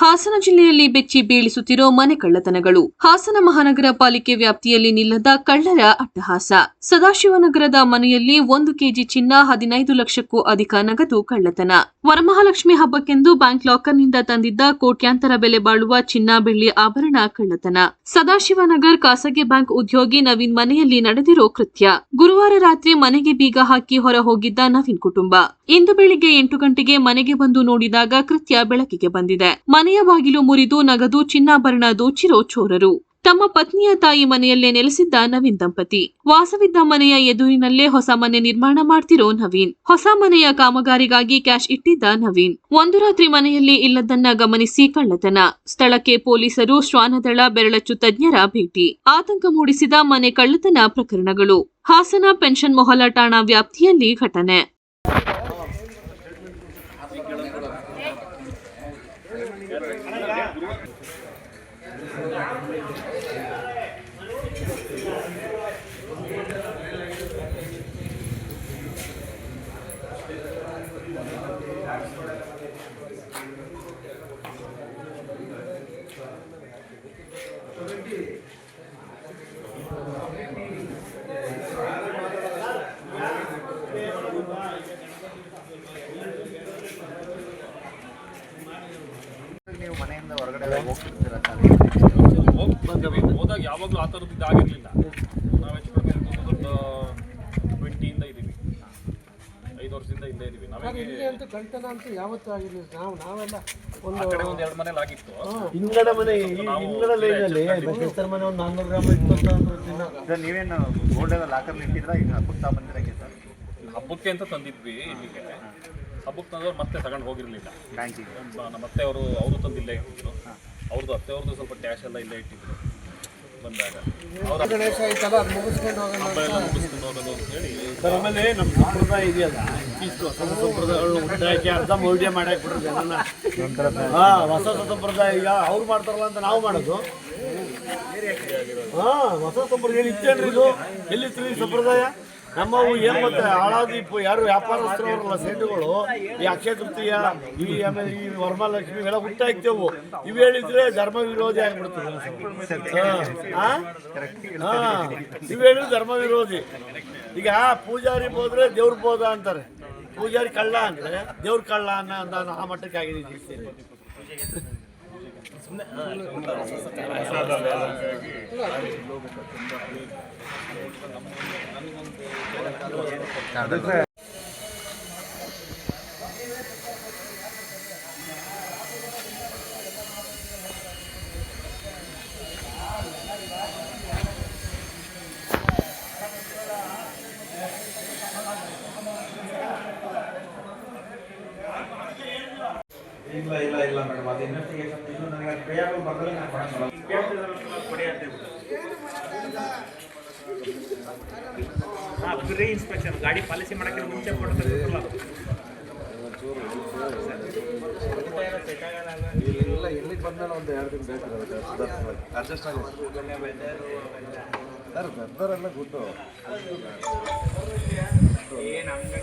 ಹಾಸನ ಜಿಲ್ಲೆಯಲ್ಲಿ ಬೆಚ್ಚಿ ಬೀಳಿಸುತ್ತಿರೋ ಮನೆ ಕಳ್ಳತನಗಳು. ಹಾಸನ ಮಹಾನಗರ ಪಾಲಿಕೆ ವ್ಯಾಪ್ತಿಯಲ್ಲಿ ನಿಲ್ಲದ ಕಳ್ಳರ ಅಟ್ಟಹಾಸ. ಸದಾಶಿವನಗರದ ಮನೆಯಲ್ಲಿ 1 ಕೆಜಿ ಚಿನ್ನ, 15 ಲಕ್ಷಕ್ಕೂ ಅಧಿಕ ನಗದು ಕಳ್ಳತನ. ವರಮಹಾಲಕ್ಷ್ಮಿ ಹಬ್ಬಕ್ಕೆಂದು ಬ್ಯಾಂಕ್ ಲಾಕರ್ನಿಂದ ತಂದಿದ್ದ ಕೋಟ್ಯಾಂತರ ಬೆಲೆ ಬಾಳುವ ಚಿನ್ನ, ಬೆಳ್ಳಿ ಆಭರಣ ಕಳ್ಳತನ. ಸದಾಶಿವನಗರ್ ಖಾಸಗಿ ಬ್ಯಾಂಕ್ ಉದ್ಯೋಗಿ ನವೀನ್ ಮನೆಯಲ್ಲಿ ನಡೆದಿರೋ ಕೃತ್ಯ. ಗುರುವಾರ ರಾತ್ರಿ ಮನೆಗೆ ಬೀಗ ಹಾಕಿ ಹೊರ ಹೋಗಿದ್ದ ನವೀನ್ ಕುಟುಂಬ ಇಂದು ಬೆಳಿಗ್ಗೆ 8 ಗಂಟೆಗೆ ಮನೆಗೆ ಬಂದು ನೋಡಿದಾಗ ಕೃತ್ಯ ಬೆಳಕಿಗೆ ಬಂದಿದೆ. ಮನೆಯ ಬಾಗಿಲು ಮುರಿದು ನಗದು, ಚಿನ್ನಾಭರಣ ದೋಚಿರೋ ಚೋರರು. ತಮ್ಮ ಪತ್ನಿಯ ತಾಯಿ ಮನೆಯಲ್ಲೇ ನೆಲೆಸಿದ್ದ ನವೀನ್ ದಂಪತಿ ವಾಸವಿದ್ದ ಮನೆಯ ಎದುರಿನಲ್ಲೇ ಹೊಸ ಮನೆ ನಿರ್ಮಾಣ ಮಾಡ್ತಿರೋ ನವೀನ್. ಹೊಸ ಮನೆಯ ಕಾಮಗಾರಿಗಾಗಿ ಕ್ಯಾಶ್ ಇಟ್ಟಿದ್ದ ನವೀನ್ ಒಂದು ರಾತ್ರಿ ಮನೆಯಲ್ಲಿ ಇಲ್ಲದನ್ನ ಗಮನಿಸಿ ಕಳ್ಳತನ. ಸ್ಥಳಕ್ಕೆ ಪೊಲೀಸರು, ಶ್ವಾನದಳ, ಬೆರಳಚ್ಚು ತಜ್ಞರ ಭೇಟಿ. ಆತಂಕ ಮೂಡಿಸಿದ ಮನೆ ಕಳ್ಳತನ ಪ್ರಕರಣಗಳು. ಹಾಸನ ಪೆನ್ಷನ್ ಮೊಹಲ್ಲಾ ಠಾಣಾ ವ್ಯಾಪ್ತಿಯಲ್ಲಿ ಘಟನೆ. ನೀವು ಮನೆಯಿಂದ ಹೊರಗಡೆ ಹೋಗ್ತಿರ್ತೀರಾ? ಹೋದಾಗ ಯಾವಾಗಲೂ ಆ ಥರದ್ದು ಇದಾಗಿರಲಿಲ್ಲ. ನಾವು ಹೆಚ್ಚು ಕಡಿಮೆ ದೊಡ್ಡ 20ಇಂದ ಇದ್ದೀವಿ, 5 ವರ್ಷದಿಂದ ಇಲ್ಲೇ ಇದ್ದೀವಿ. ನಮಗೆ ಅಂತೂ ಕಳ್ತನ ಅಂತೂ ಯಾವತ್ತೂ ಆಗಿರಲಿಲ್ಲ. ನಾವೆಲ್ಲ ಆ ಕಡೆ ಒಂದು 2 ಮನೇಲಿ ಆಗಿತ್ತು. ಹಿಂಗಡ ಮನೆ, ಹಿಂಗಡ ಲೈನಲ್ಲಿ ಬಸವೇಶ್ವರ ಮನೆ ಒಂದು 400 ಗ್ರಾಮ 20 ನೀವೇನು ಗೋಲ್ಡೆಲ್ಲ ಲಾಕರ್ಲಿ ಇಟ್ಟಿದ್ರಾ? ಈಗ ಹಬ್ಬಕ್ಕೆ ತಗೊಂಡಿರಂಗೆ ಸರ್? ಹಬ್ಬಕ್ಕೆ ಅಂತ ತಂದಿದ್ವಿ ಇಲ್ಲಿಗೆ. ಹಬ್ಬಕ್ಕೆ ತಂದವ್ರು ಮತ್ತೆ ತಗೊಂಡು ಹೋಗಿರಲಿಲ್ಲ ಬ್ಯಾಂಕಿಗೆ. ನಮ್ಮ ಅತ್ತೆಯವರು ತಂದು ಇಲ್ಲೇ ಇಟ್ಟಿದ್ರು. ಅತ್ತೆಯವ್ರದ್ದು ಸ್ವಲ್ಪ ಕ್ಯಾಶ್ ಎಲ್ಲ ಇಲ್ಲೇ ಇಟ್ಟಿದ್ರು. ಬಂದಾಗ ಗಣೇಶ ಆಯ್ತಲ್ಲ, ಅದು ಮುಗಿಸ್ಕೊಂಡು ಹಬ್ಬ ಎಲ್ಲ ಮುಗಿಸ್ಕೊಂಡು ಹೋಗೋದು ಅಂತ ಹೇಳಿ. ಸರ್, ಆಮೇಲೆ ನಮ್ಮ ಸಂಪ್ರದಾಯ ಇದೆಯಲ್ಲ, ಹೊಸ ಸಂಪ್ರದಾಯಗಳು ಹುಟ್ಟಾಕಿ ಅರ್ಧ ಮೌಢ್ಯ ಮಾಡಾಕ್ಬಿಟ್ರೆ ಜನನ. ಹೊಸ ಸಂಪ್ರದಾಯ ಈಗ ಅವ್ರು ಮಾಡ್ತಾರಲ್ಲ ಅಂತ ನಾವು ಮಾಡೋದು. ಹೊಸ ಸಂಪ್ರದಾಯ ಇತ್ತೇನ್ರಿ ಇದು? ಎಲ್ಲಿತ್ತು ಈ ಸಂಪ್ರದಾಯ? ನಮ್ಮವು ಏನು ಮತ್ತೆ ಹಾಳಾದಿ ಯಾರು ವ್ಯಾಪಾರಸ್ಥರವರಲ್ಲ ಸೇಟುಗಳು, ಈ ಅಕ್ಷಯ ತೃತೀಯ, ಆಮೇಲೆ ಈ ವರಮಹಾಲಕ್ಷ್ಮಿ ಇವೆಲ್ಲ ಹುಟ್ಟಾಕ್ತೇವು. ಇವು ಹೇಳಿದ್ರೆ ಧರ್ಮ ವಿರೋಧಿ ಆಗ್ಬಿಡ್ತದೆ. ಇವು ಹೇಳಿದ್ರೆ ಧರ್ಮ ವಿರೋಧಿ. ಈಗ ಪೂಜಾರಿ ಹೋದ್ರೆ ದೇವ್ರ ಬೋಧ ಅಂತಾರೆ, ಪೂಜಾರಿ ಕಳ್ಳ ಅಂದ್ರೆ ದೇವ್ರ ಕಳ್ಳ ಅನ್ನೋ ಆ ಮಟ್ಟಕ್ಕೆ ಆಗಿದೆ. ಇಲ್ಲ ಮೇಡಮ್, ಅದು ಇನ್ವೆಸ್ಟಿಗೇಷನ್ ಇನ್ನು ನನಗೆ ಪೇಯಬಲ್ ಬಂದರೆ ನಾನು ಕೊಡೋಣ. ಪ್ರೀ ಇನ್ಸ್ಪೆಕ್ಷನ್ ಗಾಡಿ ಪಾಲಿಸಿ ಮಾಡೋಕ್ಕೆ ಮುಂಚೆ ಕೊಡ್ತಾರೆ. ಇಲ್ಲ, ಇಲ್ಲಿಗೆ ಬಂದಮೇಲೆ ಒಂದು 2 ದಿನ ಬೇಕಾಗುತ್ತೆ ಅಡ್ಜಸ್ಟ್ ಆಗುತ್ತೆ ಸರ್. ಬೆದ್ದರೆಲ್ಲ ಗುಡ್ಡು ಏನು ಹಂಗೆ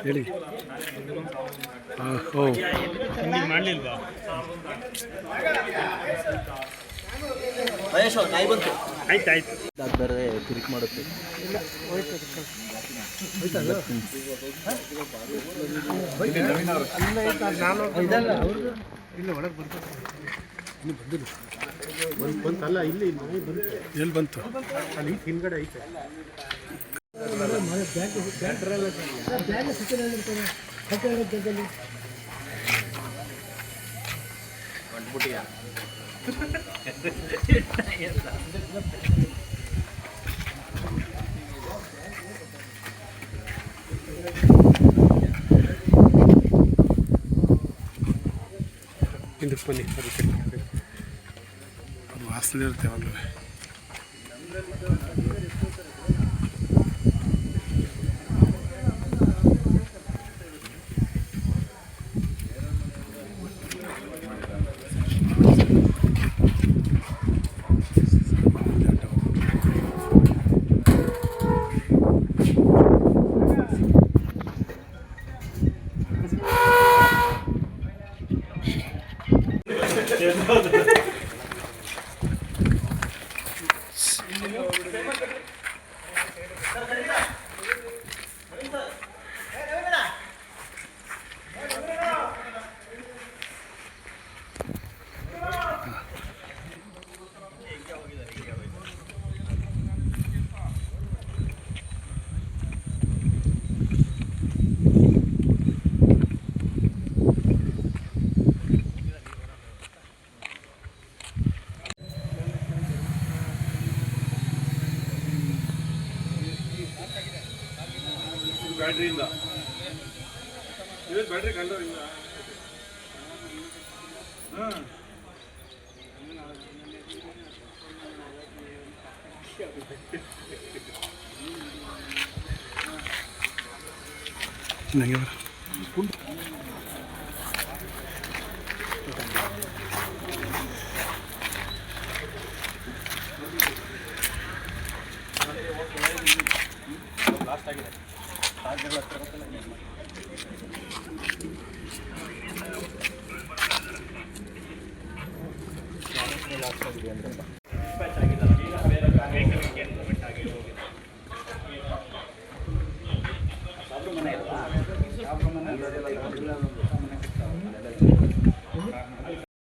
ಹೇಳಿ. ಮಾಡಲಿಲ್ವಾ? ಆಯ್ತು ಬೇರೆ ಕ್ಲಿಕ್ ಮಾಡುತ್ತೆ. ಬಂತಲ್ಲ, ಇಲ್ಲಿ ಎಲ್ಲಿ ಬಂತು? ಅಲ್ಲಿ ಹಿಂದ್ಗಡೆ ಐತೆ. ಹಿಂದಕ್ಕೆ ಬನ್ನಿ, ಅದು ವಾಸನೆ ಇರುತ್ತೆ ಯಾವಾಗಲೂ. ಇವತ್ತು ಬ್ಯಾಟ್ರಿ ಕಂಡ್ರೆ ಇಲ್ಲ ಹಾಂ ಲಾಸ್ಟ್ ಆಗಿದೆ